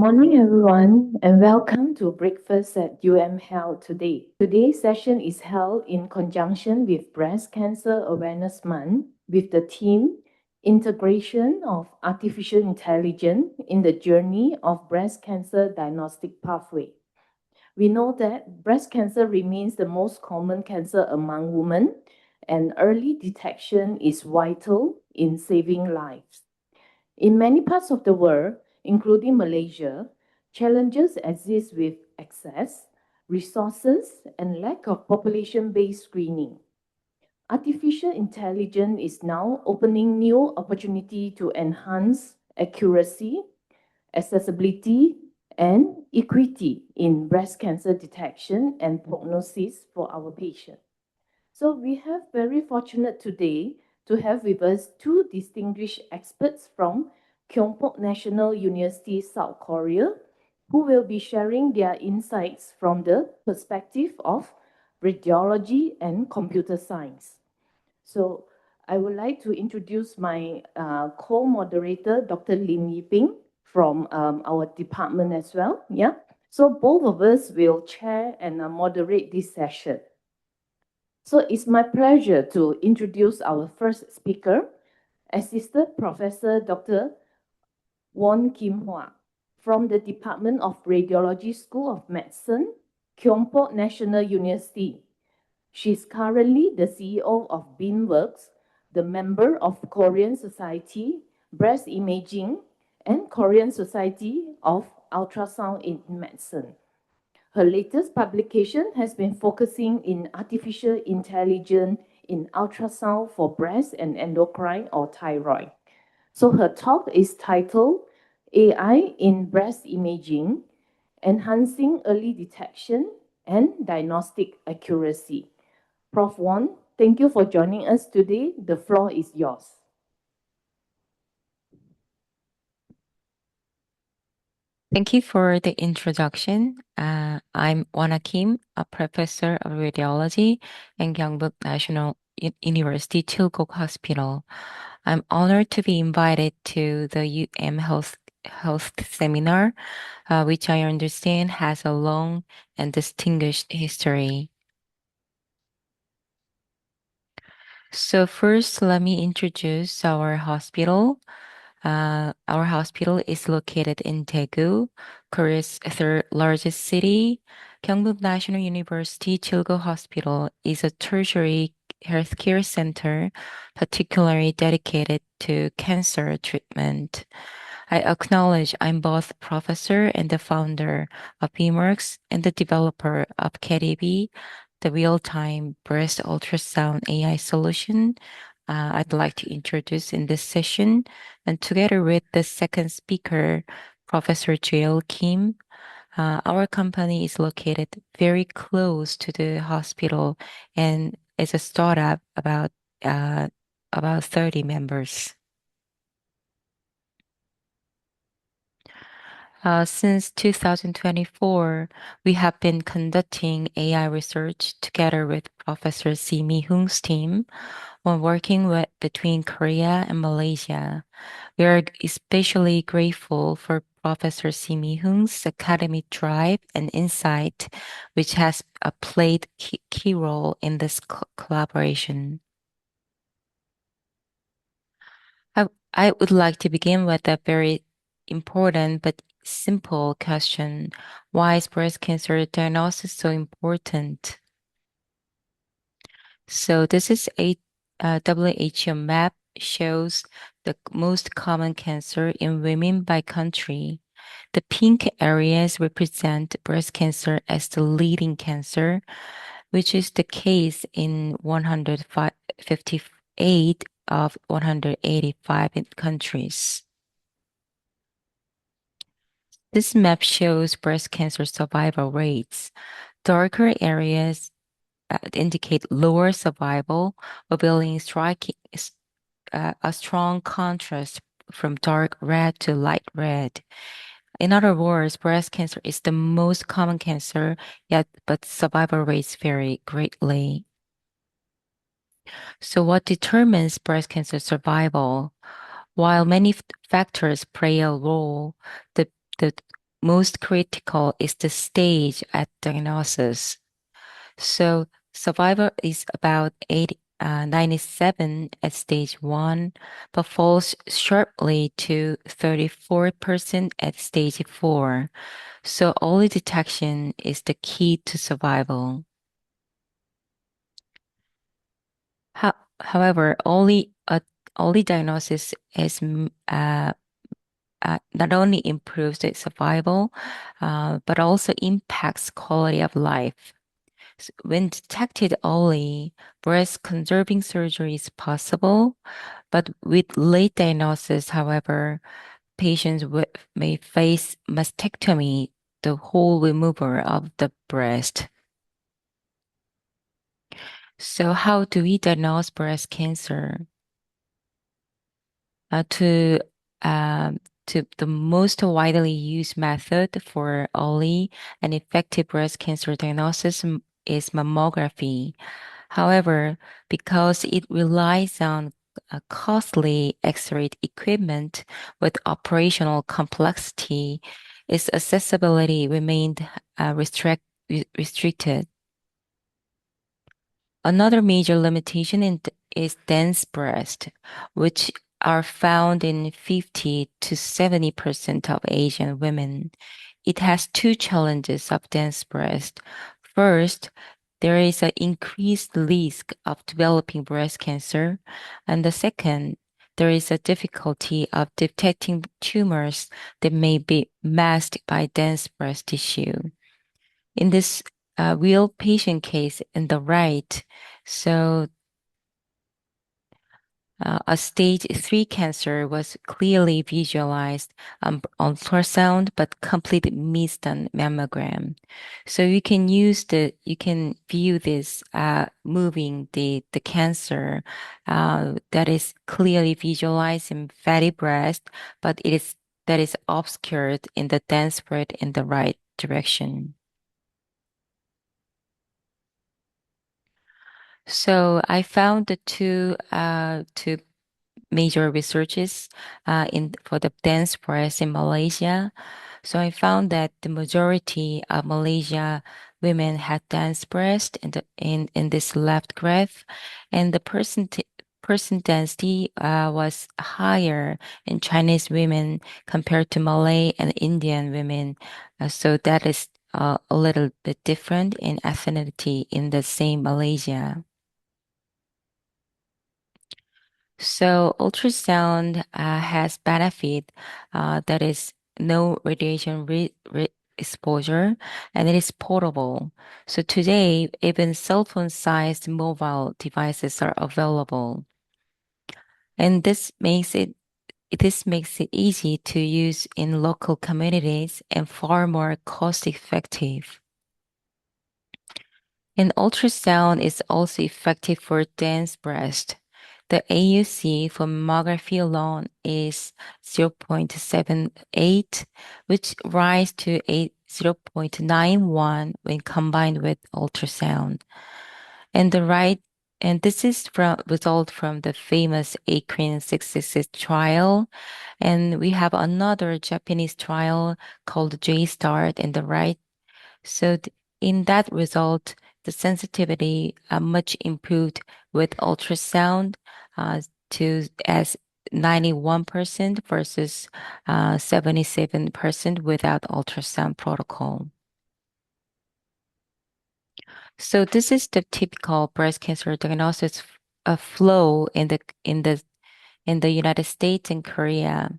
morning, everyone, and welcome to breakfast at UMHealth today. Today's session is held in conjunction with Breast Cancer Awareness Month with the theme Integration of Artificial Intelligence in the Journey of Breast Cancer Diagnostic Pathway. We know that breast cancer remains the most common cancer among women, and early detection is vital in saving lives. In many parts of the world, including Malaysia, challenges exist with access, resources, and lack of population-based screening. Artificial intelligence is now opening new opportunity to enhance accuracy, accessibility, and equity in breast cancer detection and prognosis for our patients. So we have very fortunate today to have with us two distinguished experts from Kyungpook National University, South Korea, who will be sharing their insights from the perspective of radiology and computer science. So I would like to introduce my co-moderator, Dr. Lim Yi Ping, from our department as well. Yeah. So both of us will chair and moderate this session. So it's my pleasure to introduce our first speaker, Assistant Professor Dr. Won Kim Hwa from the Department of Radiology School of Medicine, Kyungpook National University. She's currently the CEO of Beamworks, the member of Korean Society Breast Imaging and Korean Society of Ultrasound in Medicine. Her latest publication has been focusing in artificial intelligence in ultrasound for breast and endocrine or thyroid. So her talk is titled AI in Breast Imaging, Enhancing Early Detection and Diagnostic Accuracy. Prof. Won, thank you for joining us today. The floor is yours. Thank you for the introduction. I'm Wana Kim, a professor of radiology in Gyeongbuk National University Chilgok Hospital. I'm honored to be invited to the UMHealth seminar, which I understand has a long and distinguished history. So first, let me introduce our hospital. Our hospital is located in Daegu, Korea's third largest city. Gyeongbuk National University Chilgo Hospital is a tertiary healthcare center particularly dedicated to cancer treatment. I acknowledge I'm both professor and the founder of Beamworks and the developer of KDB, the real-time breast ultrasound AI solution I'd like to introduce in this session. And together with the second speaker, Professor Jaeil Kim, our company is located very close to the hospital and is a startup about 30 members. Since 2024, we have been conducting AI research together with Professor Hoong's team when working between Korea and Malaysia. We are especially grateful for Professor Hoong's academic drive and insight, which has played key role in this collaboration. I would like to begin with a very important but simple question. Why is breast cancer diagnosis so important? So this is a WHO map shows the most common cancer in women by country. The pink areas represent breast cancer as the leading cancer, which is the case in 158 of 185 countries. This map shows breast cancer survival rates. Darker areas indicate lower survival, revealing a strong contrast from dark red to light red. In other words, breast cancer is the most common cancer, but survival rates vary greatly. So what determines breast cancer survival? While many factors play a role, the most critical is the stage at diagnosis. So survival is about 97 at stage 1, but falls sharply to 34% at stage 4. So early detection is the key to survival. However, early diagnosis not only improves the survival, but also impacts quality of life. When detected early, breast conserving surgery is possible, but with late diagnosis, however, patients may face mastectomy, the whole removal of the breast. So, how do we diagnose breast cancer? uh, to um, to the most widely used method for early and effective breast cancer diagnosis is mammography. However, because it relies on costly X-ray equipment with operational complexity, its accessibility remained restricted. Another major limitation is dense breast, which are found in 50 to 70% of Asian women. It has two challenges of dense breast. First, there is an increased risk of developing breast cancer. And the second, there is a difficulty of detecting tumors that may be masked by dense breast tissue. In this real patient case in the right, so a stage 3 cancer was clearly visualized on ultrasound, but completely missed on mammogram. So you can view this moving the cancer that is clearly visualized in fatty breast, but that is obscured in the dense spread in the right direction. So I found the two major researches in for the dense breast in Malaysia. So I found that the majority of Malaysia women had dense breast in this left graph, and the person density was higher in Chinese women compared to Malay and Indian women. So that is a little bit different in ethnicity in the same Malaysia. So ultrasound has benefit that is no radiation exposure, and it is portable. So today, even cell phone-sized mobile devices are available, and this makes it easy to use in local communities and far more cost-effective. And ultrasound is also effective for dense breast. The AUC for mammography alone is 0.78, which rise to 0.91 when combined with ultrasound. And the right and this is from result from the famous Acrin 666 trial. And we have another Japanese trial called J-Start in the right. So in that result, the sensitivity much improved with ultrasound to as 91% versus 77% without ultrasound protocol. So this is the typical breast cancer diagnosis flow in the United States and Korea.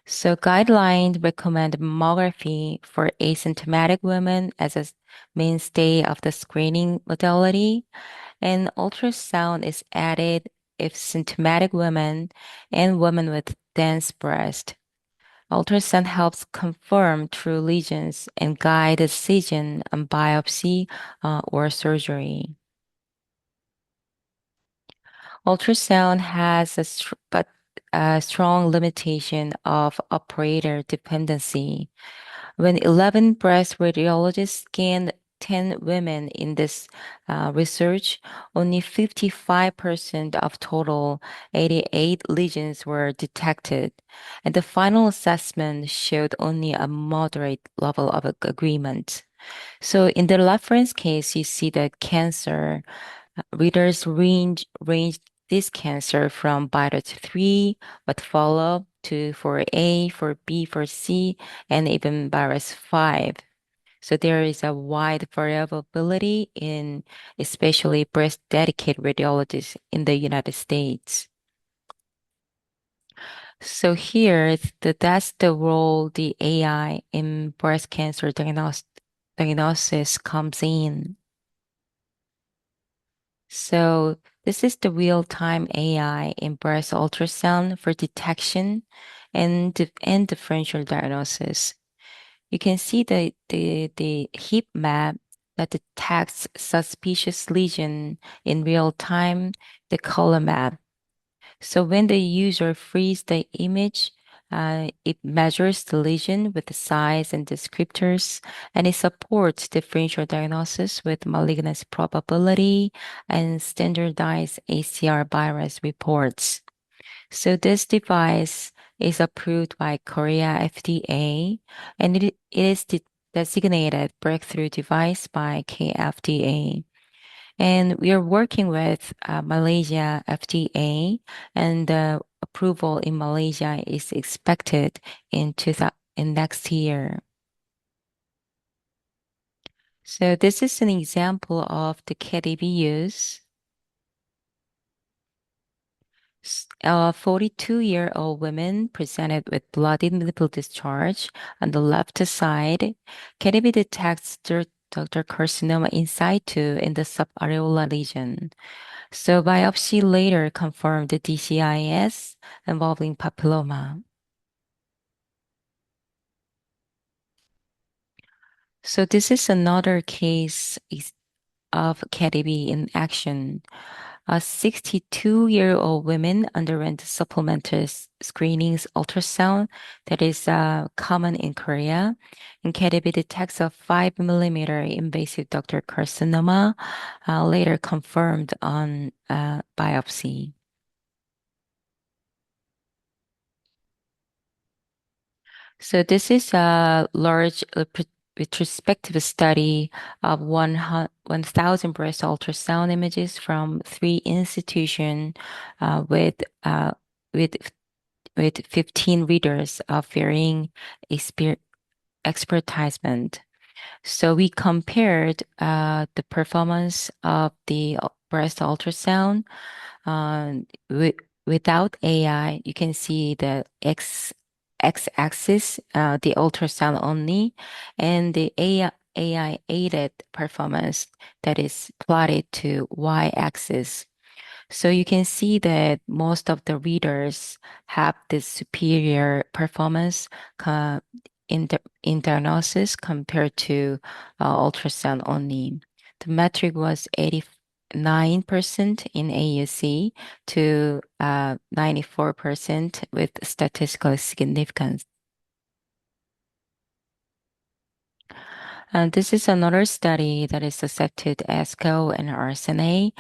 So guidelines recommend mammography for asymptomatic women as a mainstay of the screening modality, and ultrasound is added if symptomatic women and women with dense breast. Ultrasound helps confirm true lesions and guide the decision on biopsy or surgery. Ultrasound has a strong limitation of operator dependency. When 11 breast radiologists scanned 10 women in this research, only 55% of total 88 lesions were detected, and the final assessment showed only a moderate level of agreement. So in the reference case, you see the cancer readers range this cancer from beta to 3, but follow to for A, for B, for C, and even virus 5. So there is a wide variability in especially breast dedicated radiologists in the United States. So here, that's the role the AI in breast cancer diagnosis comes in. So this is the real-time AI in breast ultrasound for detection and differential diagnosis. You can see the heat map that detects suspicious lesion in real time, the color map. So when the user frees the image, it measures the lesion with the size and descriptors, and it supports differential diagnosis with malignancy probability and standardized ACR virus reports. So this device is approved by Korea FDA, and it is designated breakthrough device by KFDA. And we are working with Malaysia FDA, and the approval in Malaysia is expected in next year. So this is an example of the KDB use. A 42-year-old woman presented with bloody nipple discharge on the left side. KDB detects ductal carcinoma in situ in the subareolar region. So biopsy later confirmed the DCIS involving papilloma. So this is another case of KDB in action. A 62-year-old woman underwent supplemental screenings ultrasound that is common in Korea. And KDB detects a 5 millimeter invasive ductal carcinoma, later confirmed on biopsy. So this is a large retrospective study of 1,000 breast ultrasound images from 3 institutions uh, with uh, with with 15 readers of varying expertisement. So we compared the performance of the breast ultrasound without AI. You can see the x-axis, the ultrasound only, and the AI aided performance that is plotted to y-axis. So you can see that most of the readers have this superior performance in diagnosis compared to ultrasound only. The metric was 89% in AUC to 94% with statistical significance. And this is another study that is accepted ASCO and RSNA.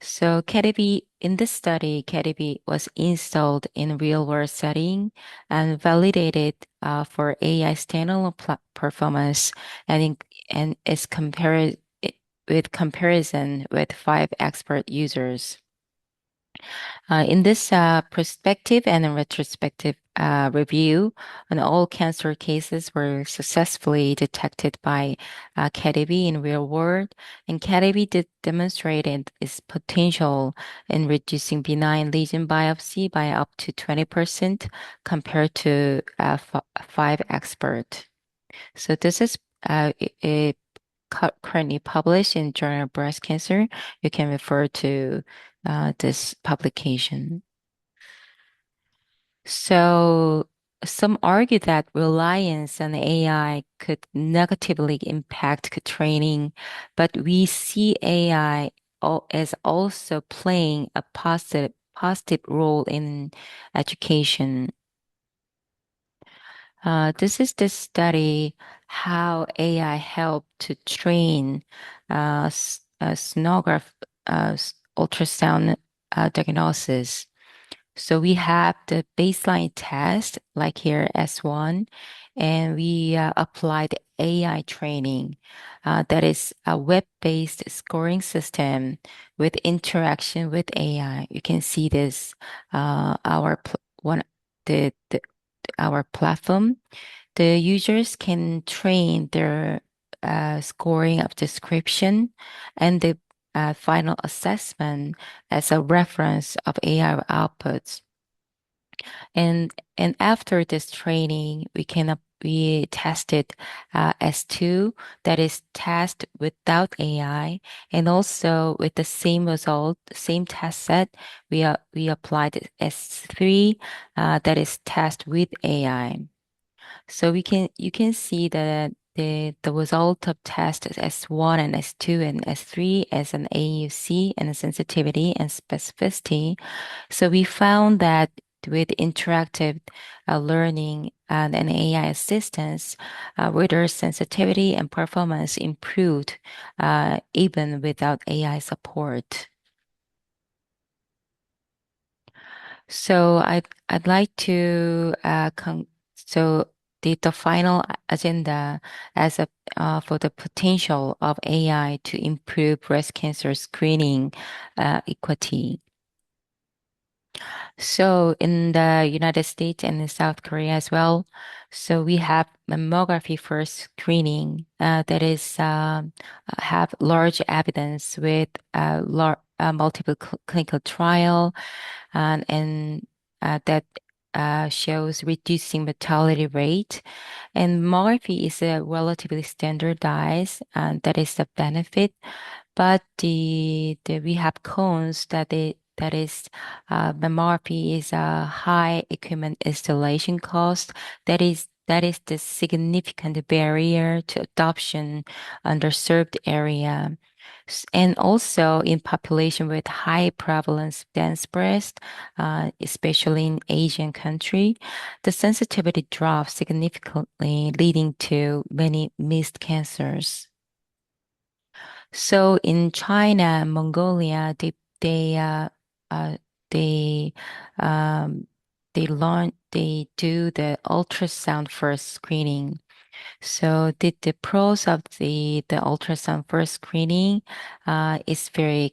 So KDB, in this study, KDB was installed in real-world setting and validated for AI standalone performance and is compared with comparison with 5 expert users. In this prospective and retrospective review, and all cancer cases were successfully detected by KDB in real world, and KDB demonstrated its potential in reducing benign lesion biopsy by up to 20% compared to 5 expert. So this is currently published in Journal of Breast Cancer. You can refer to this publication. So some argue that reliance on AI could negatively impact training, but we see AI as also playing a positive role in education. This is the study how AI helped to train sonograph ultrasound diagnosis. So we have the baseline test, like here S1, and we applied AI training. That is a web-based scoring system with interaction with AI. You can see this, one the our platform. The users can train their scoring of description and the final assessment as a reference of AI outputs. And after this training, we tested S2, that is test without AI, and also with the same result, same test set, we applied S3, that is test with AI. So you can see that the result of test S1 and S2 and S3 as an AUC and a sensitivity and specificity. So we found that with interactive learning and an AI assistance, reader sensitivity and performance improved even without AI support. So I'd like to so the final agenda as a for the potential of AI to improve breast cancer screening equity. So in the United States and in South Korea as well, so we have mammography first screening that is have large evidence with multiple clinical trial and that shows reducing mortality rate. And mammography is a relatively standardized, and that is the benefit. But the we have cons that is mammography is a high equipment installation cost. That is the significant barrier to adoption underserved area. And also in population with high prevalence dense breast, especially in Asian country, the sensitivity drops significantly, leading to many missed cancers. So in China, Mongolia, they uh they um they do the ultrasound first screening. So the pros of the ultrasound first screening is very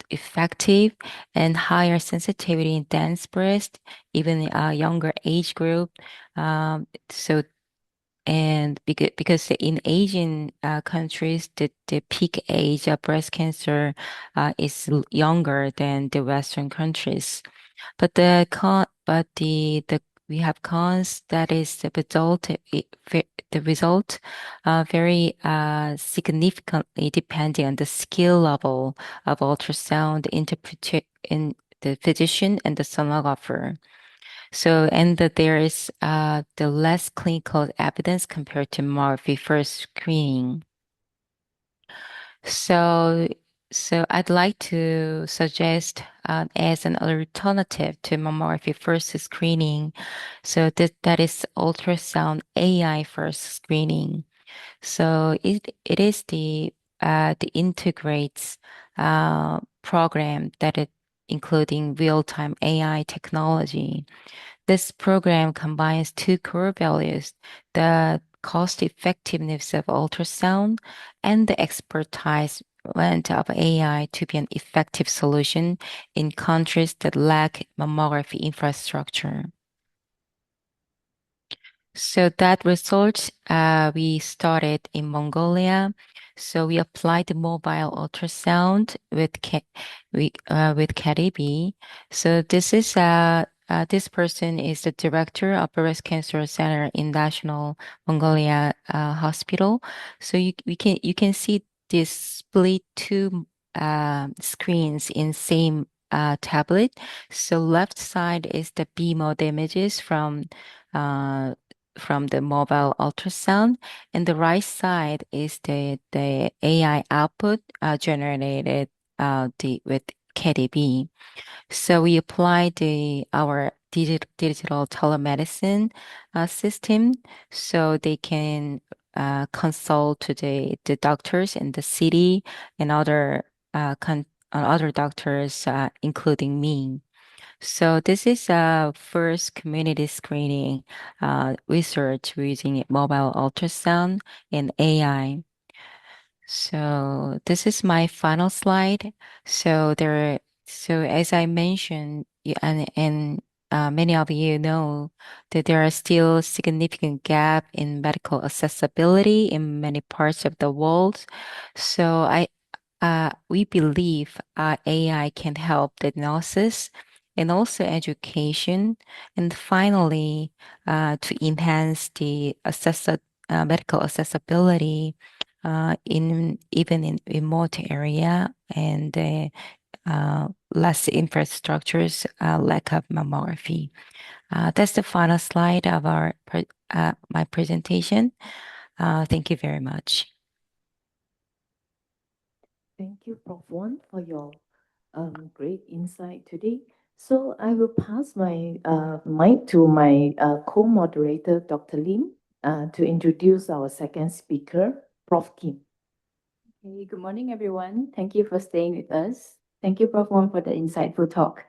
effective and higher sensitivity in dense breast, even a younger age group. So and because in Asian countries, the peak age of breast cancer is younger than the Western countries. But the we have cons that is the result very significantly depending on the skill level of ultrasound interpreter in the physician and the sonographer. So, and that there is the less clinical evidence compared to mammography first screening. So, so I'd like to suggest as an alternative to mammography first screening, so that is ultrasound AI first screening. So it is the integrates program that it including real-time AI technology. This program combines two core values, the cost effectiveness of ultrasound and the expertise of AI to be an effective solution in countries that lack mammography infrastructure. So that result, we started in Mongolia. So we applied the mobile ultrasound with KDB. So this person is the director of breast cancer center in National Mongolia Hospital. So you can see this split two screens in same tablet. So left side is the B mode images uh, from the mobile ultrasound, and the right side is the AI output generated with KDB. So we apply our digital telemedicine system, so they can consult to the doctors in the city and other doctors, including me. So this is a first community screening research using mobile ultrasound and AI. So this is my final slide. So as I mentioned, and many of you know that there are still significant gap in medical accessibility in many parts of the world. So we believe AI can help diagnosis and also education, and finally, to enhance the medical accessibility in even in remote area and less infrastructures, lack of mammography. That's the final slide of my presentation. Thank you very much. Thank you, Prof. Won, for your great insight today. So I will pass my mic to my co-moderator, Dr. Lim, to introduce our second speaker, Prof. Kim. Okay, good morning, everyone. Thank you for staying with us. Thank you, Prof. Wong, for the insightful talk.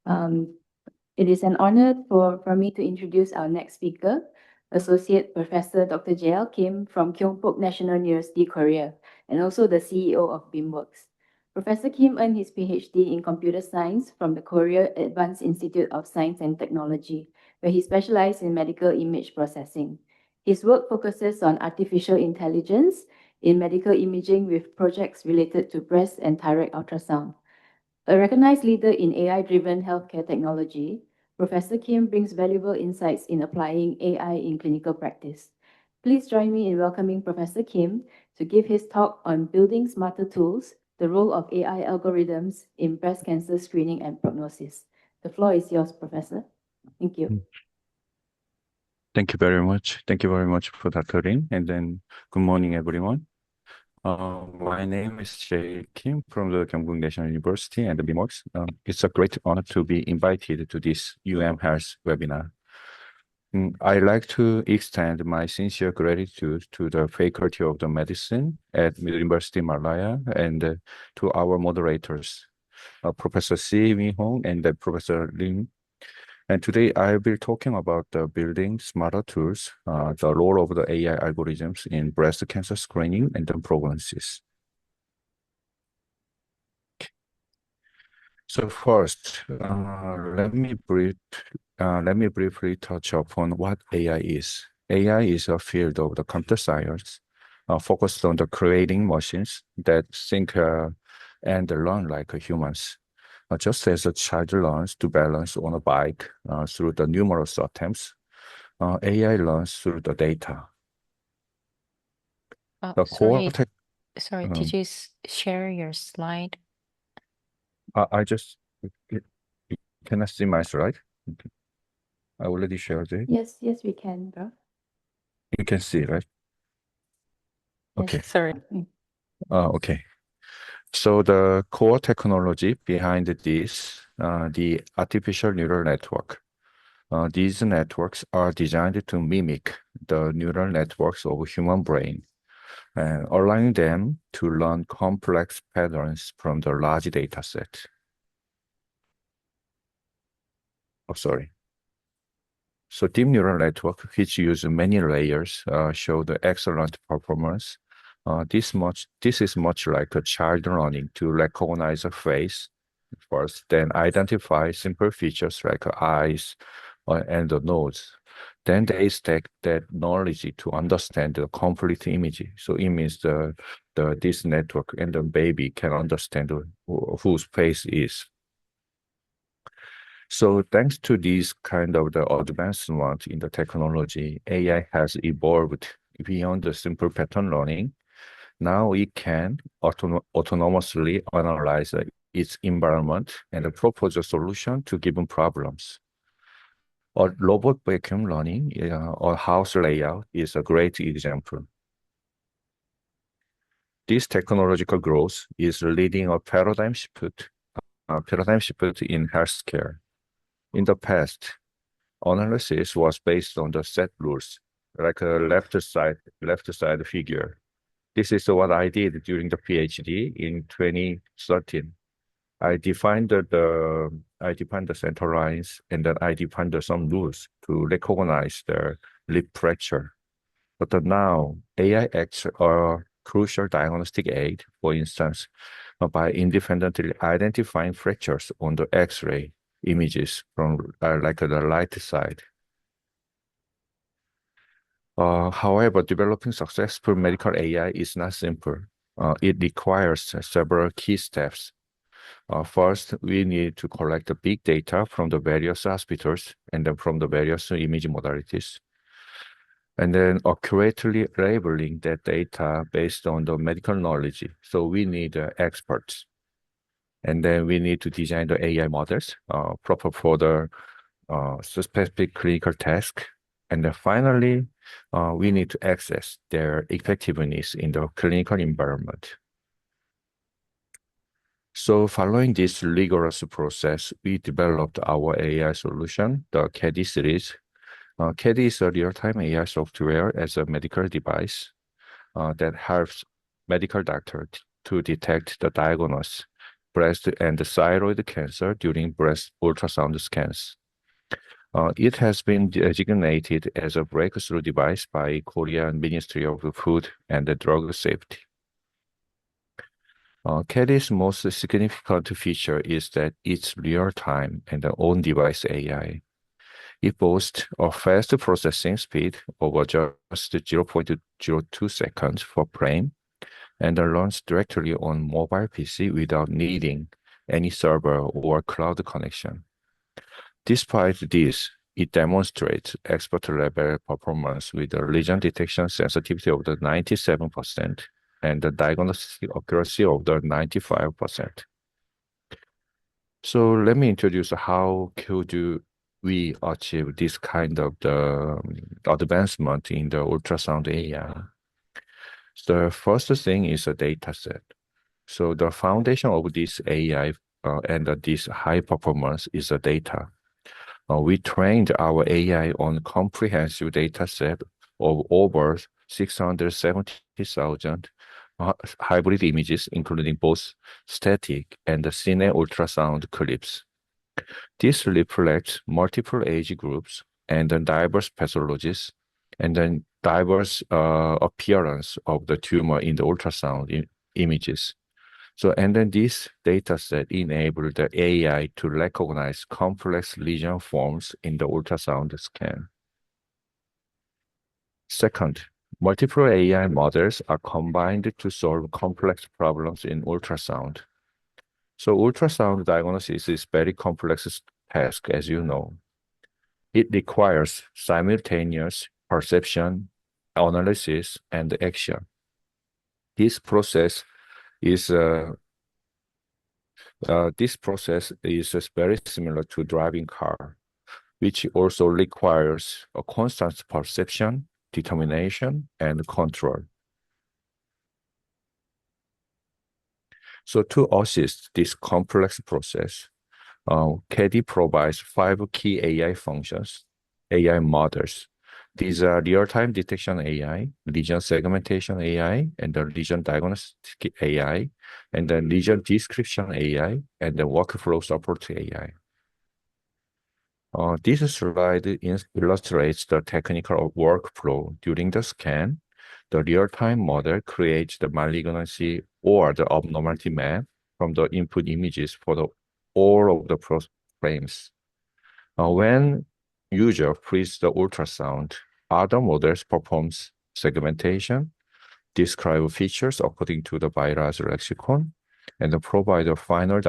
It is an honor for me to introduce our next speaker, Associate Professor Dr. Jaeil Kim from Kyungpook National University, Korea, and also the CEO of BIMWorks. Professor Kim earned his PhD in computer science from the Korea Advanced Institute of Science and Technology, where he specialized in medical image processing. His work focuses on artificial intelligence in medical imaging with projects related to breast and thyroid ultrasound. A recognized leader in AI-driven healthcare technology, Professor Kim brings valuable insights in applying AI in clinical practice. Please join me in welcoming Professor Kim to give his talk on building smarter tools, the role of AI algorithms in breast cancer screening and prognosis. The floor is yours, Professor. Thank you. Thank you very much. Thank you very much for Dr. Lim. And then good morning, everyone. My name is Jaeil Kim from the Kyungpook National University and the BIMWorks. It's a great honor to be invited to this UMHealth webinar. I'd like to extend my sincere gratitude to the Faculty of the Medicine at University Malaya and to our moderators, Professor Hoong and Professor Lim. And today I will be talking about the building smarter tools, the role of the AI algorithms in breast cancer screening and the prognosis. So first, let me briefly touch upon what AI is. AI is a field of the computer science focused on the creating machines that think and learn like humans. Just as a child learns to balance on a bike through the numerous attempts, AI learns through the data. The core Sorry, did you share your slide? I just cannot see my slide. Okay. I already shared it. Yes, we can, bro. You can see, right? Okay. Yes. Sorry. Okay. So the core technology behind this, the artificial neural network. These networks are designed to mimic the neural networks of human brain, allowing them to learn complex patterns from the large data set. Oh, sorry. So deep neural network, which use many layers, show the excellent performance. This is much like a child learning to recognize a face first, then identify simple features like eyes and the nose. Then they stack that knowledge to understand the complete image. So it means this network and the baby can understand whose face is. So thanks to these kind of the advancement in the technology, AI has evolved beyond the simple pattern learning. Now it can autonomously analyze its environment and propose a solution to given problems. A robot vacuum learning or house layout is a great example. This technological growth is leading a paradigm shift in healthcare. In the past, analysis was based on the set rules, like a left side figure. This is what I did during the PhD in 2013. I defined the center lines, and then I defined some rules to recognize the lip fracture. But now AI acts a crucial diagnostic aid, for instance, by independently identifying fractures on the X-ray images from like the right side. However, developing successful medical AI is not simple. It requires several key steps. First, we need to collect the big data from the various hospitals and then from the various image modalities. And then accurately labeling that data based on the medical knowledge. So we need experts. And then we need to design the AI models proper for the specific clinical task. And then finally, we need to assess their effectiveness in the clinical environment. So following this rigorous process, we developed our AI solution, the CADI series. CADI is a real-time AI software as a medical device that helps medical doctors to detect the diagnosis breast and thyroid cancer during breast ultrasound scans. It has been designated as a breakthrough device by Korean Ministry of Food and Drug Safety. CADI's most significant feature is that it's real-time and on-device AI. It boasts a fast processing speed of just 0.02 seconds per frame and runs directly on mobile PC without needing any server or cloud connection. Despite this, it demonstrates expert-level performance with a lesion detection sensitivity of the 97% and the diagnostic accuracy of the 95%. So let me introduce how could we achieve this kind of the advancement in the ultrasound AI. The first thing is a data set. So the foundation of this AI and this high performance is the data. We trained our AI on comprehensive data set of over 670,000 hybrid images, including both static and cine ultrasound clips. This reflects multiple age groups and diverse pathologies, and then diverse appearance of the tumor in the ultrasound images. So, and then this data set enabled the AI to recognize complex lesion forms in the ultrasound scan. Second, multiple AI models are combined to solve complex problems in ultrasound. So ultrasound diagnosis is a very complex task, as you know. It requires simultaneous perception, analysis, and action. This process is very similar to driving car, which also requires a constant perception, determination, and control. So to assist this complex process, CADI provides 5 key AI functions, AI models. These are real-time detection AI, lesion segmentation AI, and the lesion diagnostic AI, and the lesion description AI, and the workflow support AI. This slide illustrates the technical workflow during the scan. The real-time model creates the malignancy or the abnormality map from the input images for all of the frames. When user frees the ultrasound, other models performs segmentation, describe features according to the biological lexicon, and provide a final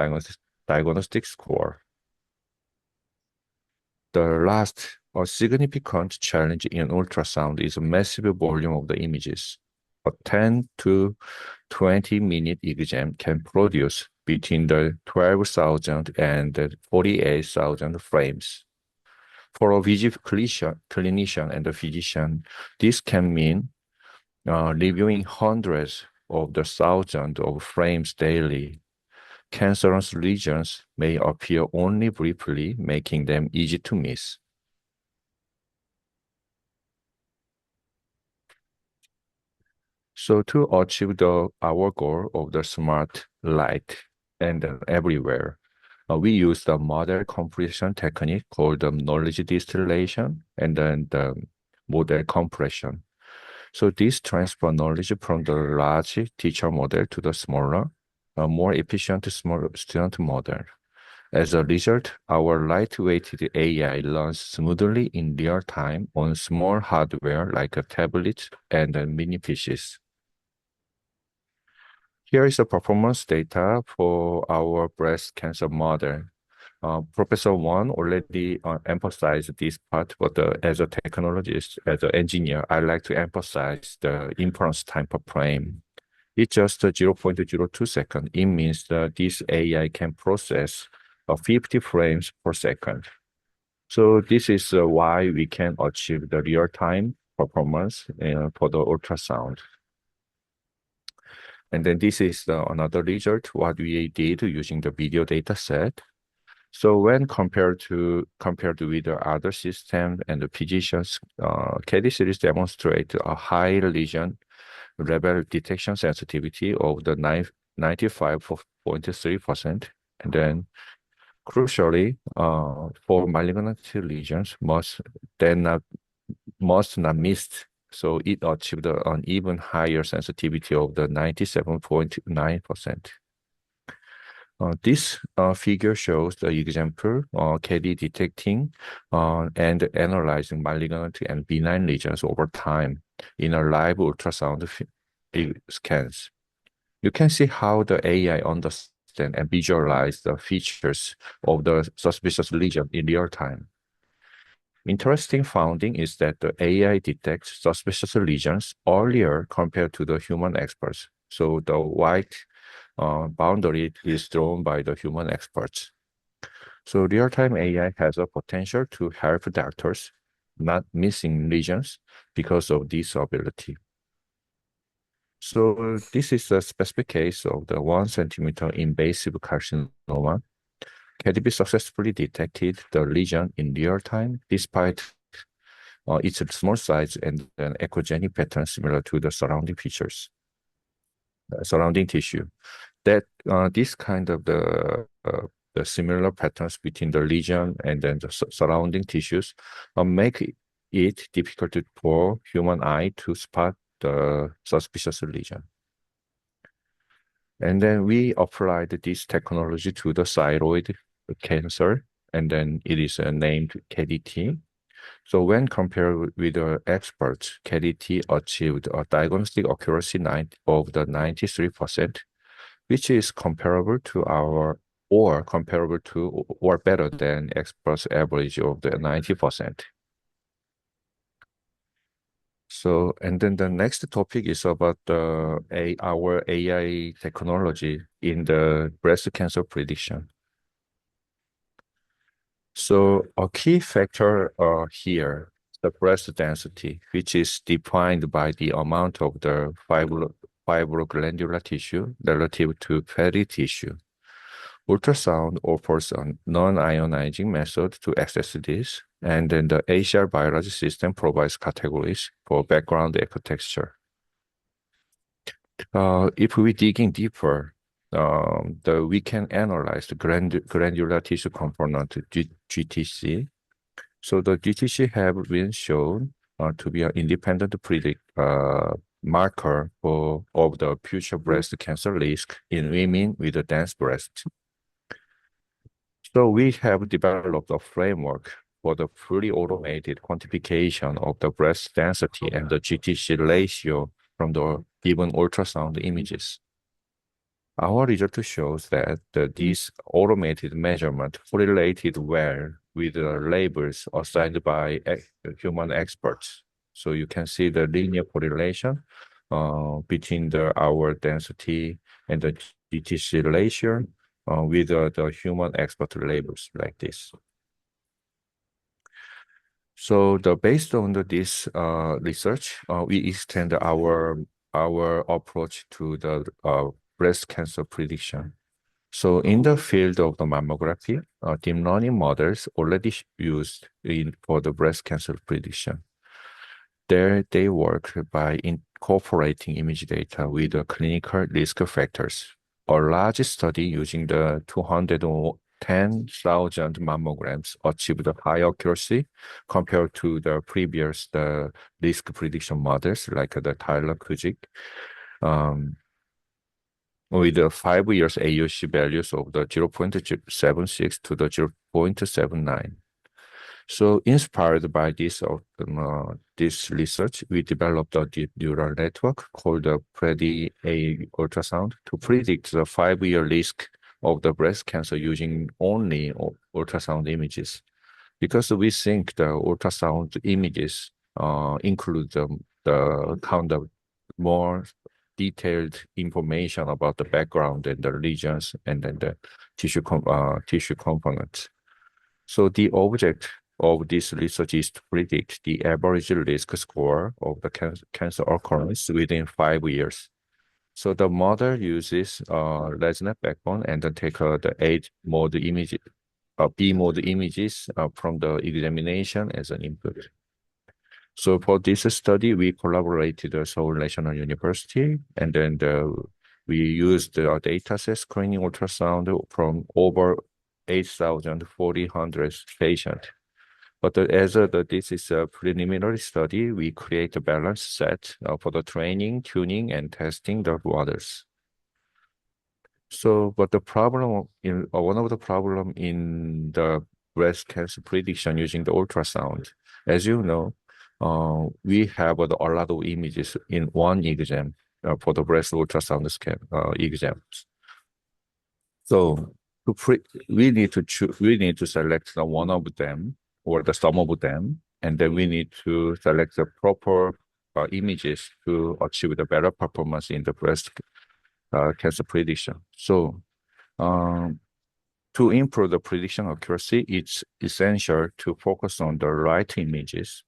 diagnostic score. The last significant challenge in ultrasound is a massive volume of the images. A 10 to 20 minute exam can produce between the 12,000 and the 48,000 frames. For a clinician and a physician, this can mean reviewing hundreds of the thousands of frames daily. Cancerous lesions may appear only briefly, making them easy to miss. So to achieve our goal of the smart light and everywhere, we use the model compression technique called the knowledge distillation and then the model compression. So this transfer knowledge from the large teacher model to the smaller, more efficient small student model. As a result, our lightweighted AI runs smoothly in real time on small hardware like a tablet and mini PCs. Here is the performance data for our breast cancer model. Professor Wang already emphasized this part, but as a technologist, as an engineer, I like to emphasize the inference time per frame. It's just 0.02 seconds. It means that this AI can process 50 frames per second. So this is why we can achieve the real-time performance for the ultrasound. And then this is another result, what we did using the video data set. So when compared with the other system and the physicians, KD series demonstrate a high lesion level detection sensitivity of the 95.3%. And then crucially, for malignant lesions must not missed. So it achieved an even higher sensitivity of the 97.9%. This figure shows the example KD detecting and analyzing malignant and benign lesions over time in a live ultrasound scans. You can see how the AI understand and visualize the features of the suspicious lesion in real time. Interesting finding is that the AI detects suspicious lesions earlier compared to the human experts. So the white boundary is drawn by the human experts. So real-time AI has a potential to help doctors not missing lesions because of this ability. So this is a specific case of the 1 centimeter invasive carcinoma. KDB successfully detected the lesion in real time despite its small size and an echogenic pattern similar to the surrounding features, surrounding tissue. That this kind of the similar patterns between the lesion and then the surrounding tissues make it difficult for human eye to spot the suspicious lesion. And then we applied this technology to the thyroid cancer, and then it is named KDT. So when compared with the experts, KDT achieved a diagnostic accuracy of the 93%, which is comparable to or better than experts' average of the 90%. So, and then the next topic is about our AI technology in the breast cancer prediction. So a key factor here, the breast density, which is defined by the amount of the fibroglandular tissue relative to fatty tissue. Ultrasound offers a non-ionizing method to access this, and then the ACR biology system provides categories for background architecture. If we dig in deeper, we can analyze the granular tissue component, GTC. So the GTC have been shown to be an independent marker of the future breast cancer risk in women with a dense breast. So we have developed a framework for the fully automated quantification of the breast density and the GTC ratio from the given ultrasound images. Our result shows that these automated measurements correlated well with the labels assigned by human experts. So you can see the linear correlation between our density and the GTC ratio with the human expert labels like this. So based on this research, we extend our approach to the breast cancer prediction. So in the field of the mammography, deep learning models already used for the breast cancer prediction. There they work by incorporating image data with the clinical risk factors. A large study using the 210,000 mammograms achieved a high accuracy compared to the previous risk prediction models like the Tyler Kuzik, with the 5 years AUC values of the 0.76 to the 0.79. So inspired by this research, we developed a deep neural network called the PREDI-A ultrasound to predict the 5-year risk of the breast cancer using only ultrasound images. Because we think the ultrasound images include the kind of more detailed information about the background and the regions and then the tissue components. So the object of this research is to predict the average risk score of the cancer occurrence within 5 years. So the model uses ResNet backbone and then take the B mode images from the examination as an input. So for this study, we collaborated with Seoul National University, and then we used the dataset screening ultrasound from over 8,400 patients. But as this is a preliminary study, we create a balanced set for the training, tuning, and testing the models. So, but the problem one of the problem in the breast cancer prediction using the ultrasound, as you know, we have a lot of images in one exam for the breast ultrasound scan exams. So we need to select one of them or the some of them, and then we need to select the proper images to achieve the better performance in the breast cancer prediction. So to improve the prediction accuracy, it's essential to focus on the right images.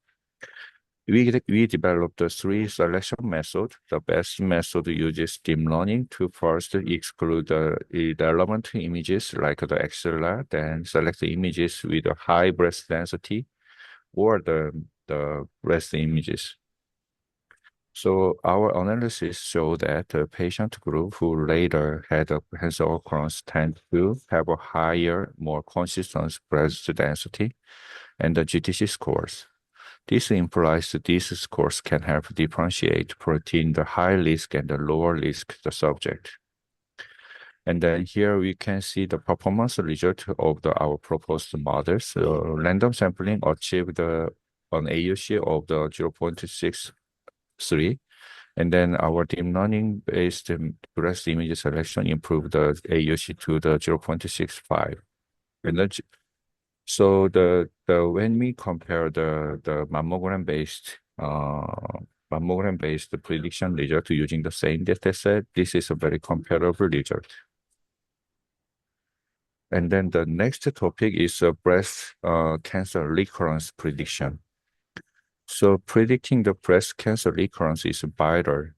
We developed the 3 selection method. The best method uses deep learning to first exclude the irrelevant images like the axilla, then select the images with a high breast density or the breast images. So our analysis showed that the patient group who later had a cancer occurrence tend to have a higher, more consistent breast density and the GTC scores. This implies that these scores can help differentiate between the high risk and the lower risk the subject. And then here we can see the performance result of our proposed models. Random sampling achieved an AUC of the 0.63. And then our deep learning based breast image selection improved the AUC to the 0.65. And then, so when we compare the mammogram based prediction result using the same data set, this is a very comparable result. And then the next topic is breast cancer recurrence prediction. So predicting the breast cancer recurrence is vital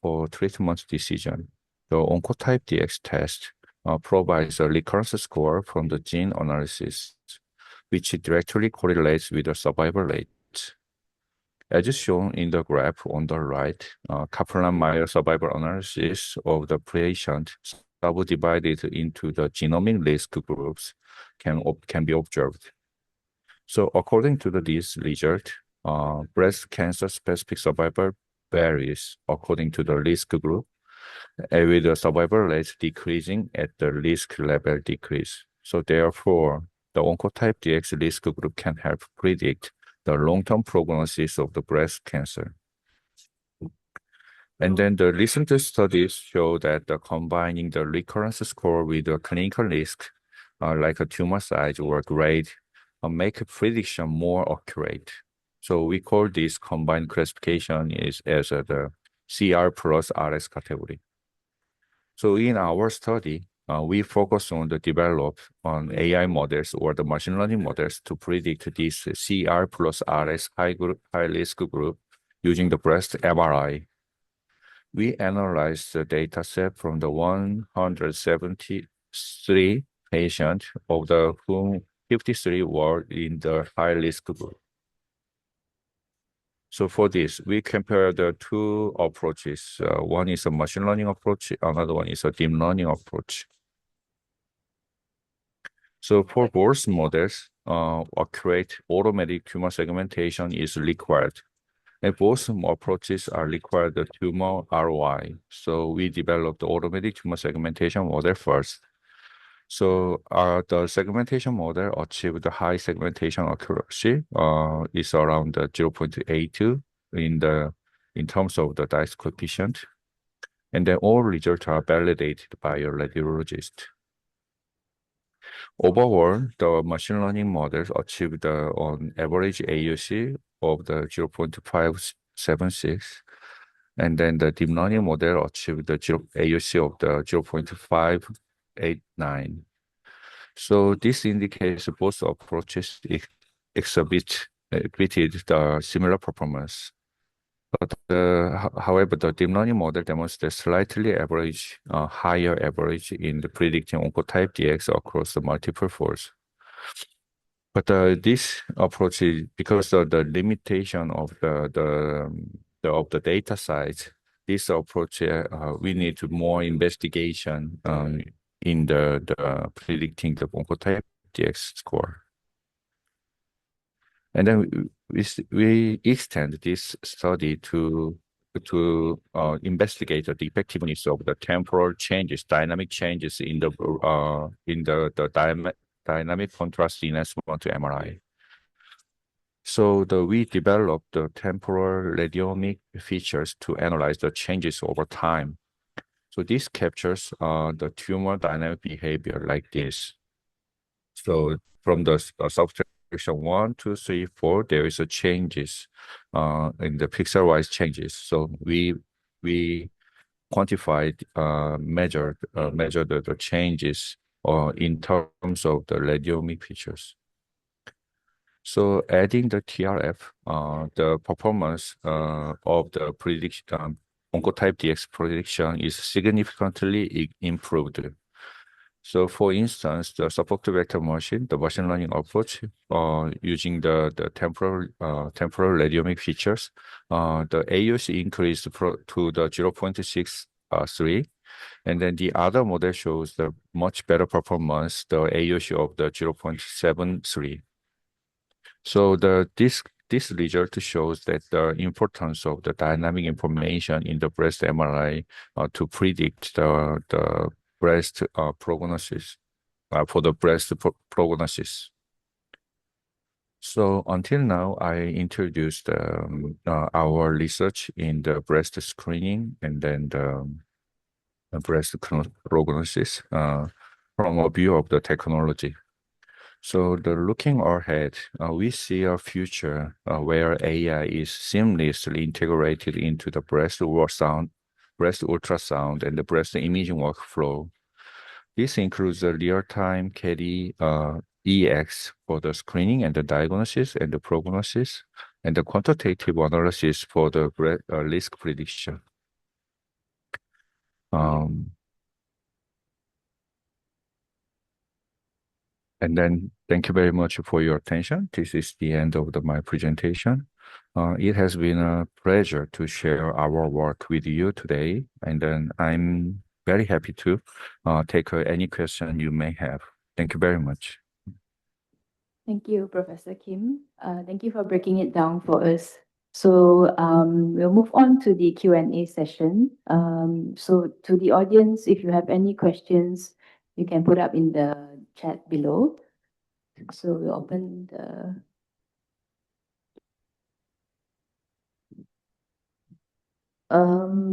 for treatment decision. The Oncotype DX test provides a recurrence score from the gene analysis, which directly correlates with the survival rate. As shown in the graph on the right, Kaplan-Meier survival analysis of the patient subdivided into the genomic risk groups can be observed. So according to this result, breast cancer specific survival varies according to the risk group, with the survival rate decreasing at the risk level decrease. So therefore, the Oncotype DX risk group can help predict the long-term prognosis of the breast cancer. And then the recent studies show that combining the recurrence score with the clinical risk, like a tumor size or grade, make a prediction more accurate. So we call this combined classification as the CR plus RS category. So in our study, we focus on the develop on AI models or the machine learning models to predict this CR plus RS high risk group using the breast MRI. We analyzed the data set from the 173 patients of the whom 53 were in the high risk group. So for this, we compare the two approaches. One is a machine learning approach, another one is a deep learning approach. So for both models, accurate automatic tumor segmentation is required. And both approaches are required the tumor ROI. So we developed the automatic tumor segmentation model first. So the segmentation model achieved high segmentation accuracy, is around 0.82 in terms of the dice coefficient. And then all results are validated by a radiologist. Overall, the machine learning models achieved on average AUC of the 0.576, and then the deep learning model achieved the AUC of the 0.589. So this indicates both approaches exhibited the similar performance. But however, the deep learning model demonstrates slightly higher average in the predicting oncotype DX across the multiple folds. But this approach is because of the limitation of the data size. This approach we need more investigation in the predicting the oncotype DX score. And then we extend this study to investigate the effectiveness of the temporal changes, dynamic changes in the dynamic contrast enhancement to MRI. So we developed the temporal radiomic features to analyze the changes over time. So this captures the tumor dynamic behavior like this. So from the subtraction 1, 2, 3, 4, there is a changes in the pixel-wise changes. So we quantified, measured the changes in terms of the radiomic features. So adding the TRF, the performance of the prediction, oncotype DX prediction is significantly improved. So for instance, the support vector machine, the machine learning approach, using the temporal radiomic features, the AUC increased to the 0.63, and then the other model shows the much better performance, the AUC of the 0.73. So this result shows that the importance of the dynamic information in the breast MRI to predict the breast prognosis, for the breast prognosis. So until now, I introduced our research in the breast screening and then the breast prognosis from a view of the technology. So looking ahead, we see a future where AI is seamlessly integrated into the breast ultrasound, and the breast imaging workflow. This includes the real-time CADI EX for the screening and the diagnosis and the prognosis, and the quantitative analysis for the risk prediction. And then thank you very much for your attention. This is the end of my presentation. It has been a pleasure to share our work with you today. And then I'm very happy to take any question you may have. Thank you very much. Thank you, Professor Kim. Thank you for breaking it down for us. So we'll move on to the Q&A session. So to the audience, if you have any questions, you can put up in the chat below. So we'll open the...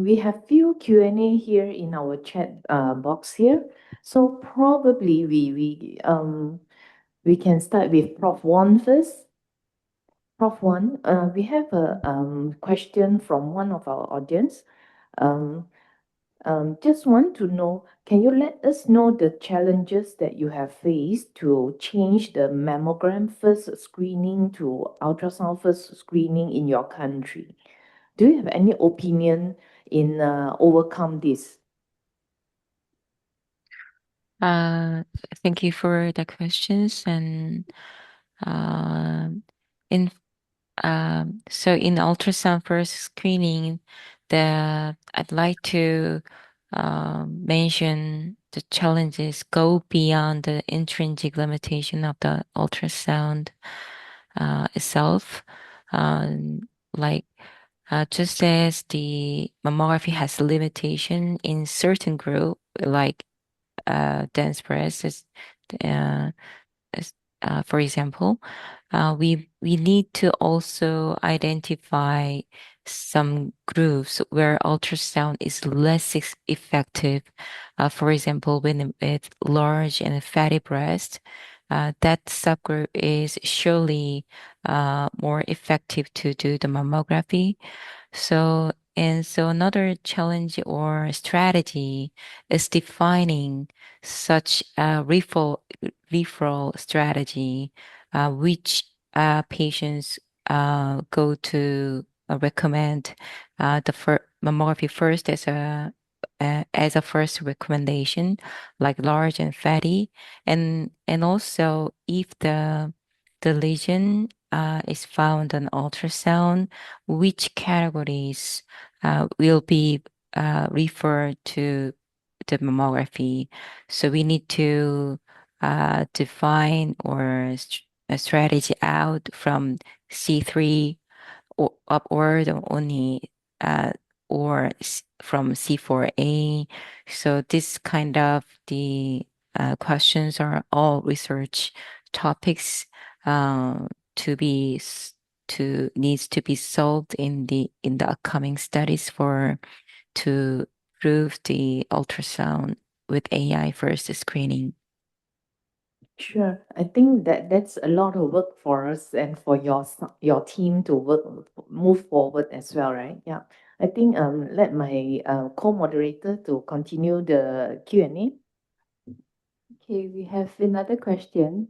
We have few Q&A here in our chat box here. So probably we can start with Prof. Won first. Prof. Won, we have a question from one of our audience. Just want to know, can you let us know the challenges that you have faced to change the mammogram first screening to ultrasound first screening in your country? Do you have any opinion in overcome this? Thank you for the questions. And in So in ultrasound first screening, I'd like to mention the challenges go beyond the intrinsic limitation of the ultrasound itself. Like just as the mammography has limitation in certain group, like dense breast, uh, as, for example, we need to also identify some groups where ultrasound is less effective. For example, when with large and fatty breast, that subgroup is surely more effective to do the mammography. So another challenge or strategy is defining such a referral strategy, which patients go to recommend the mammography first as a first recommendation, like large and fatty, and also if the lesion is found on ultrasound, which categories will be referred to the mammography. So we need to define or a strategy out from C3 or upward or only or from C4A. So this kind of the questions are all research topics uh, to be to needs to be solved in the upcoming studies for to prove the ultrasound with AI first screening. Sure. I think that that's a lot of work for us and for your team to move forward as well, right? Yeah. I think let my co-moderator to continue the Q&A. Okay, we have another question.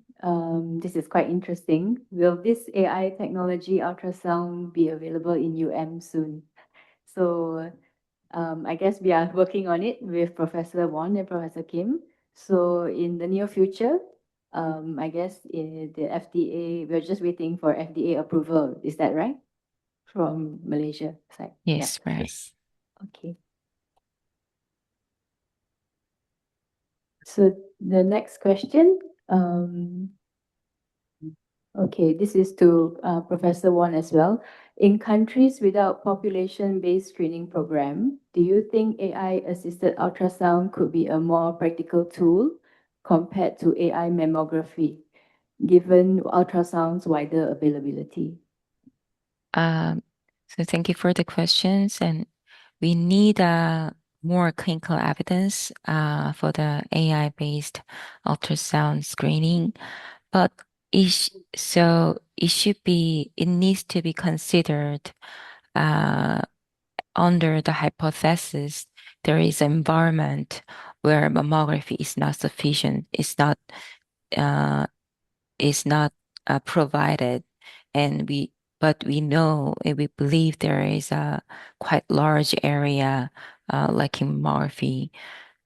This is quite interesting. Will this AI technology ultrasound be available in soon? So I guess we are working on it with Professor Won and Professor Kim. So in the near future, I guess in the FDA, we're just waiting for FDA approval. Is that right? From Malaysia side. Yeah. Yes, right. Yes. Okay. So the next question, okay, this is to Professor Won as well. In countries without population-based screening program, do you think AI-assisted ultrasound could be a more practical tool compared to AI mammography, given ultrasound's wider availability? Um, so thank you for the questions, and we need more clinical evidence for the AI-based ultrasound screening, but it needs to be considered uh, under the hypothesis there is an environment where mammography is not sufficient, uh, is not provided, and we know and we believe there is a quite large area lacking mammography.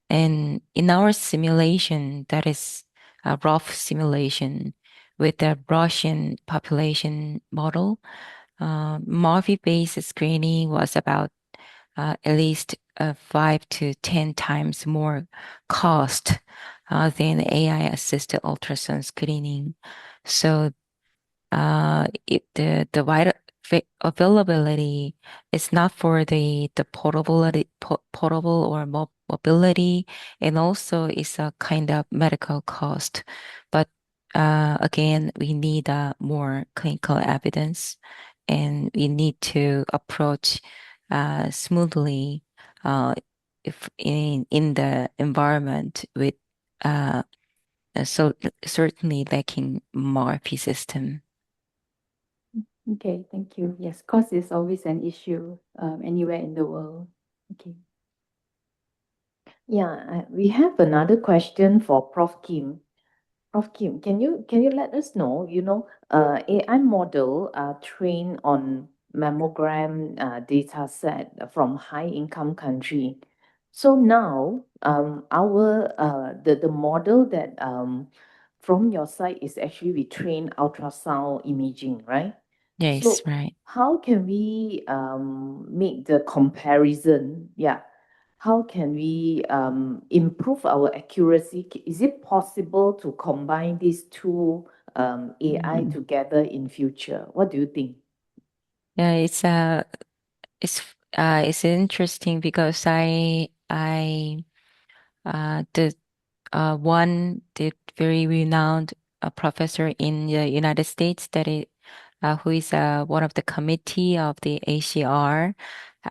And in our simulation, that is a rough simulation with the Russian population model, mammography-based screening was about at least 5 to 10 times more cost than AI-assisted ultrasound screening. So the wide availability is not for the portable or mobility, and also it's a kind of medical cost. But again, we need more clinical evidence, and we need to approach smoothly if in the environment with so certainly lacking MRP system. Okay, thank you. Yes, cost is always an issue anywhere in the world. Okay. Yeah, we have another question for Prof. Kim. Prof. Kim, can you let us know, AI model are trained on mammogram data set from high income country. So now our the model that from your side is actually we train ultrasound imaging, right? Yes, So right. how can we make the comparison? Yeah. How can we improve our accuracy? Is it possible to combine these two AI together in future? What do you think? Yeah, it's interesting because the the very renowned professor in the United States who is one of the committee of the ACR,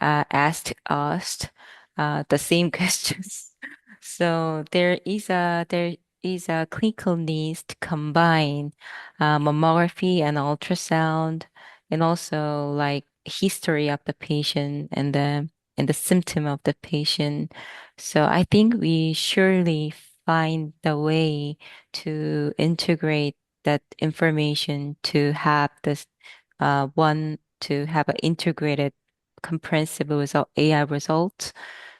asked us the same questions. So there is a clinical needs to combine mammography and ultrasound, and also like history of the patient and the symptom of the patient. So I think we surely find the way to integrate that information to have this one to have an integrated comprehensive result AI result.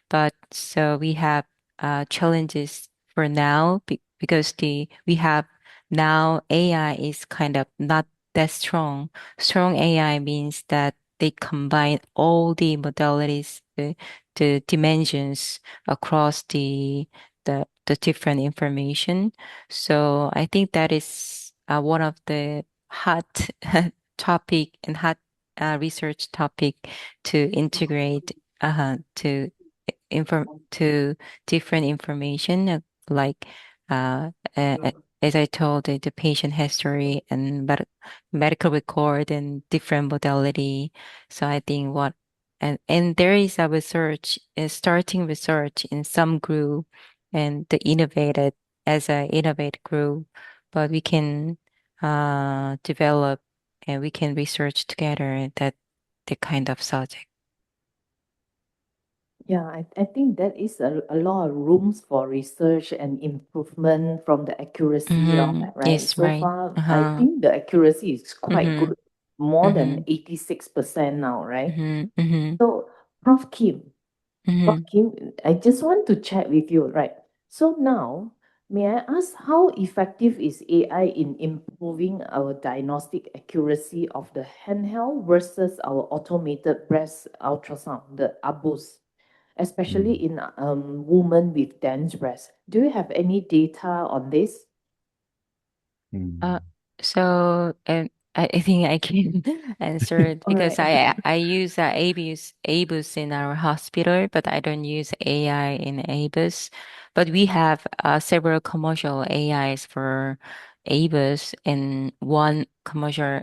But so we have challenges for now because the we have now AI is kind of not that strong. Strong AI means that they combine all the modalities, the dimensions across the different information. So I think that is one of the hot topic and hot research topic to integrate to to different information like uh, as I told the patient history and medical record and different modality. So I think what and there is a research, starting research in some group and the innovated as a innovate group, but we can develop and we can research together that the kind of subject. Yeah, I think that is a lot of rooms for research and improvement from the accuracy of Mm-hmm. that, right? Yes, So right. far, I Uh-huh. think the accuracy is quite Mm-hmm. good, more than Mm-hmm. 86% now, right? Mm-hmm. Mm-hmm. So, Prof. Kim, Prof. Mm-hmm. Kim, I just want to check with you, right? So now, may I ask how effective is AI in improving our diagnostic accuracy of the handheld versus our automated breast ultrasound, the ABUS, especially in women with dense breast? Do you have any data on this? Uh, Mm. so I think I can answer it All because right. I use ABUS in our hospital, but I don't use AI in ABUS. But we have several commercial AIs for ABUS and one commercial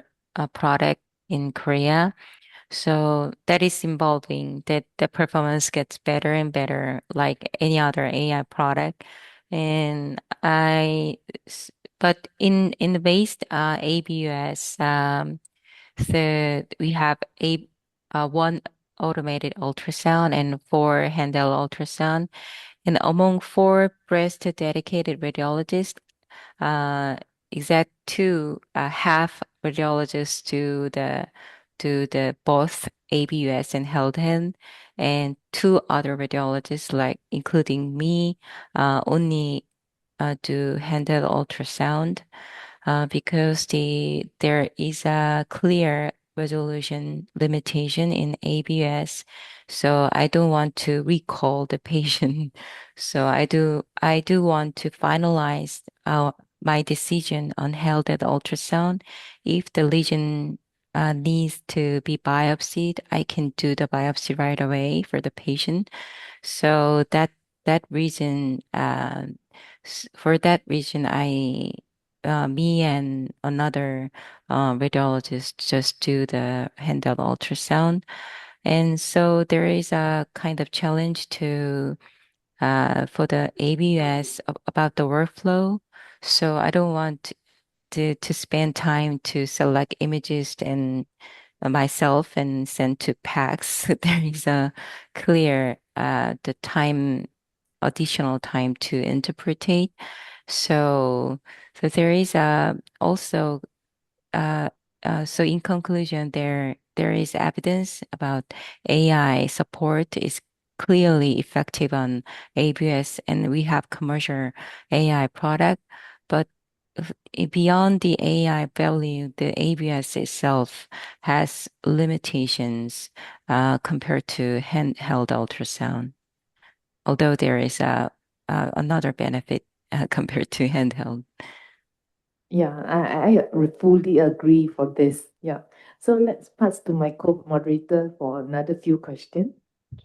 product in Korea. So that is involving that the performance gets better and better, like any other AI product. And but in the base ABUS, so we have one automated ultrasound and four handheld ultrasound. And among four breast dedicated radiologists, uh, exact two half radiologists to the both ABUS and held hand, and two other radiologists like including me only do handle ultrasound because there is a clear resolution limitation in ABS. So I don't want to recall the patient. So I do want to finalize my decision on health at ultrasound. If the lesion needs to be biopsied, I can do the biopsy right away for the patient. So that reason, for that reason, me and another radiologist just do the handheld ultrasound, and so there is a kind of challenge to for the ABS about the workflow. So I don't want to spend time to select images and myself and send to PACS. There is a clear the time additional time to interpretate. So there is also uh, so in conclusion, there is evidence about AI support is clearly effective on ABS, and we have commercial AI product, but beyond the AI value, the ABS itself has limitations compared to handheld ultrasound. Although there is another benefit compared to handheld. Yeah, I fully agree for this. Yeah. So let's pass to my co-moderator for another few questions.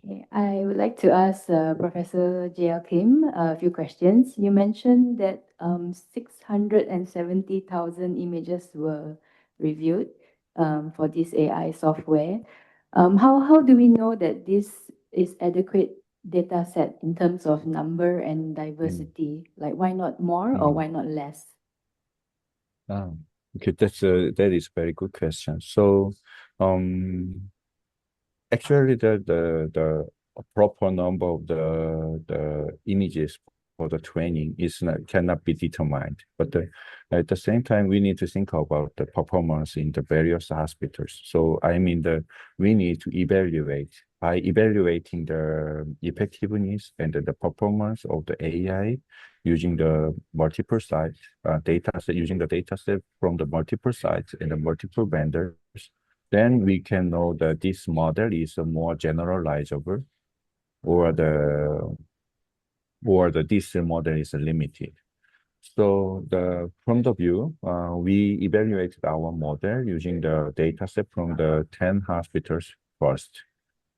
Okay, I would like to ask Professor Jaeil Kim a few questions. You mentioned that 670,000 images were reviewed for this AI software. How do we know that this is adequate data set in terms of number and diversity? Like, why not more or why not less? Okay, that is very good question. So, actually, the proper number of the images for the training is not cannot be determined. But at the same time, we need to think about the performance in the various hospitals. So I mean, we need to evaluate by evaluating the effectiveness and the performance of the AI using the multiple sites data set, using the data set from the multiple sites and the multiple vendors. Then we can know that this model is more generalizable, or this model is limited. So from the view, we evaluated our model using the data set from the 10 hospitals first.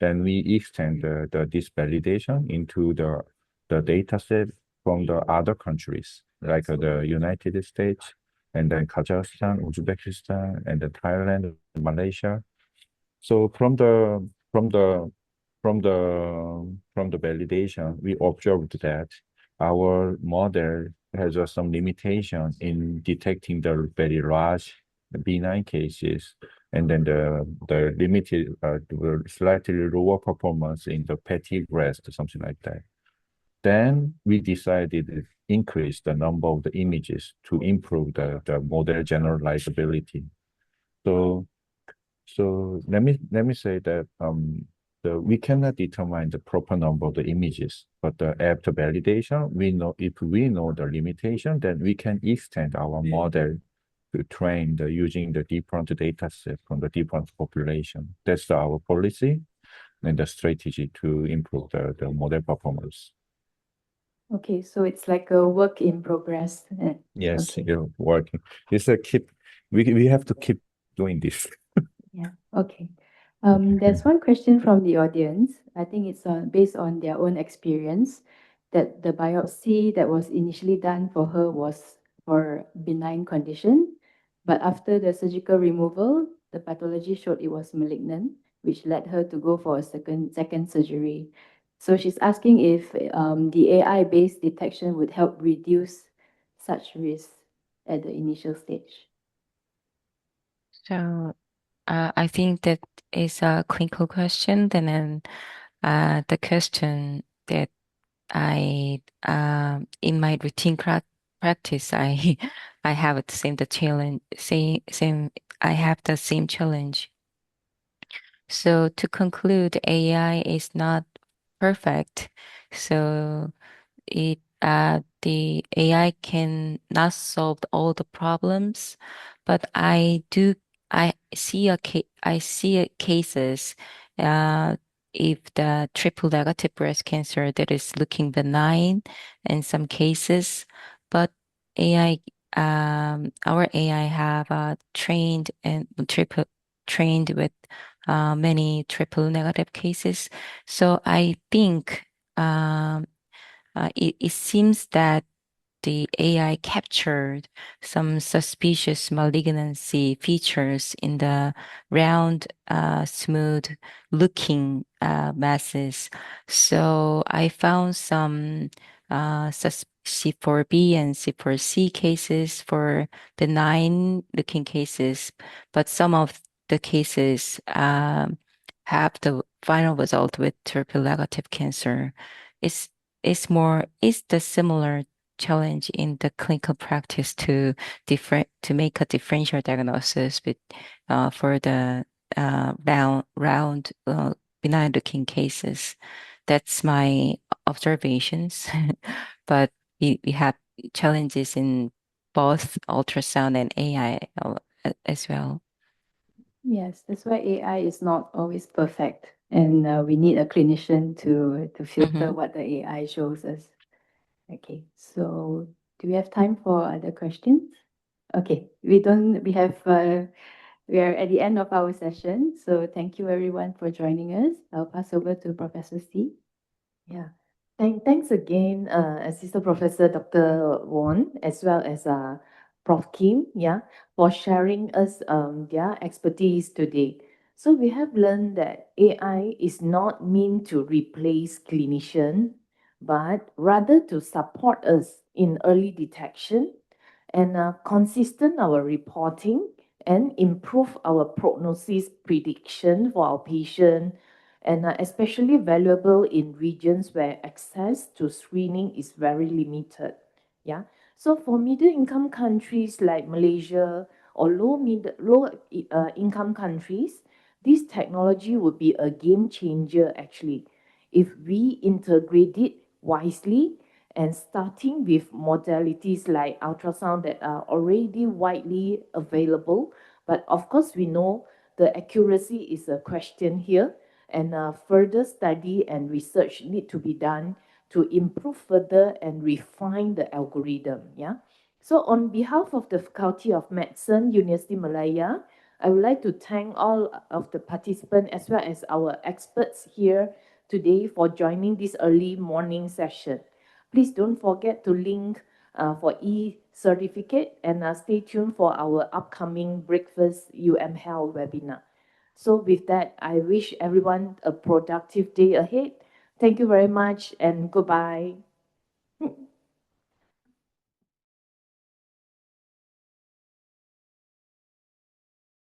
Then we extend this validation into the data set from the other countries, like the United States, and then Kazakhstan, Uzbekistan, and then Thailand, Malaysia. So from the validation, we observed that our model has some limitation in detecting the very large benign cases, and then the limited slightly lower performance in the petty breast, something like that. Then we decided to increase the number of the images to improve the model generalizability. So let me say that we cannot determine the proper number of the images, but after validation, we know if we know the limitation, then we can extend our model to train using the different data set from the different population. That's our policy and the strategy to improve the model performance. Okay, so it's like a work in progress. Yes, Okay. you're working. It's a we have to keep doing this. Yeah, okay. There's one question from the audience. I think it's based on their own experience, that the biopsy that was initially done for her was for benign condition, but after the surgical removal, the pathology showed it was malignant, which led her to go for a second surgery. So she's asking if the AI-based detection would help reduce such risks at the initial stage. So I think that is a clinical question. Then the question that I in my routine practice, I I have the same the challenge same I have the same challenge. So to conclude, AI is not perfect. So the AI can not solve all the problems, but I see cases if the triple negative breast cancer that is looking benign in some cases, but AI our AI have trained with many triple negative cases. So I think it seems that the AI captured some suspicious malignancy features in the round, smooth looking masses. So I found some C4B and C4C cases for benign looking cases, but some of the cases have the final result with triple negative cancer. It's it's the similar challenge in the clinical practice to make a differential diagnosis with for the round benign looking cases. That's my observations. But we have challenges in both ultrasound and AI as well. Yes, that's why AI is not always perfect, and we need a clinician to filter what the AI shows us. Okay, so do we have time for other questions? Okay, we don't. We have. We are at the end of our session, so thank you everyone for joining us. I'll pass over to Professor C. Yeah. Thanks again, Assistant Professor Dr. Won, as well as Prof. Kim, yeah, for sharing us their expertise today. So we have learned that AI is not meant to replace clinician, but rather to support us in early detection and consistent our reporting and improve our prognosis prediction for our patient, and especially valuable in regions where access to screening is very limited. Yeah. So for middle income countries like Malaysia or low income countries, this technology would be a game changer actually if we integrate it wisely, and starting with modalities like ultrasound that are already widely available. But of course, we know the accuracy is a question here, and further study and research need to be done to improve further and refine the algorithm. Yeah. So on behalf of the Faculty of Medicine, University Malaya, I would like to thank all of the participants as well as our experts here today for joining this early morning session. Please don't forget to link for e-certificate, and stay tuned for our upcoming Breakfast UMHealth webinar. So with that, I wish everyone a productive day ahead. Thank you very much and goodbye.